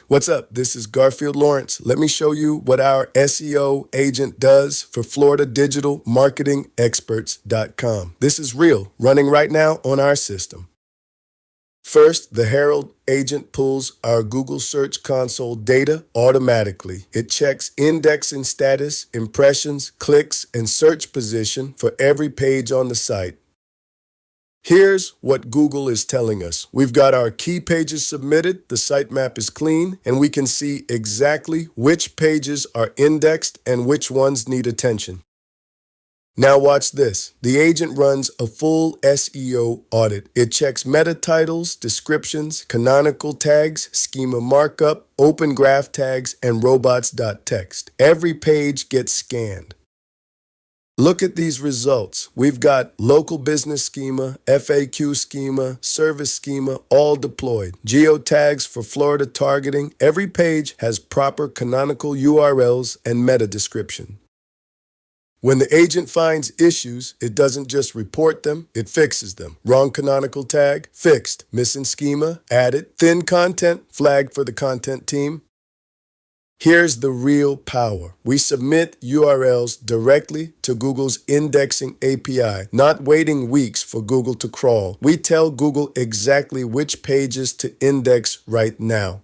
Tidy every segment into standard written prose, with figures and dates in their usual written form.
What's up? This is Garfield Lawrence. Let me show you what our SEO agent does for Florida Digital Marketing Experts.com. This is real, running right now on our system. First, the Herald agent pulls our Google Search Console data automatically. It checks indexing status, impressions, clicks, and search position for every page on the site. Here's what Google is telling us. We've got our key pages submitted, the sitemap is clean, and we can see exactly which pages are indexed and which ones need attention. Now watch this. The agent runs a full SEO audit. It checks meta titles, descriptions, canonical tags, schema markup, open graph tags, and robots.txt. Every page gets scanned. Look at these results. We've got local business schema, FAQ schema, service schema, all deployed. Geotags for Florida targeting. Every page has proper canonical URLs and meta description. When the agent finds issues, it doesn't just report them, it fixes them. Wrong canonical tag? Fixed. Missing schema? Added. Thin content? Flagged for the content team. Here's the real power. We submit URLs directly to Google's indexing API, not waiting weeks for Google to crawl. We tell Google exactly which pages to index right now.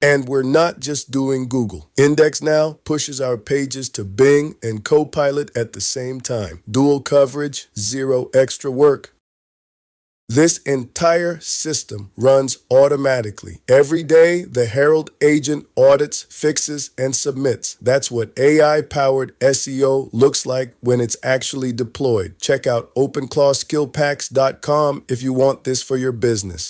And we're not just doing Google. Index Now pushes our pages to Bing and Copilot at the same time. Dual coverage, zero extra work. This entire system runs automatically. Every day, the Herald agent audits, fixes, and submits. That's what AI-powered SEO looks like when it's actually deployed. Check out openclawskillpacks.com if you want this for your business.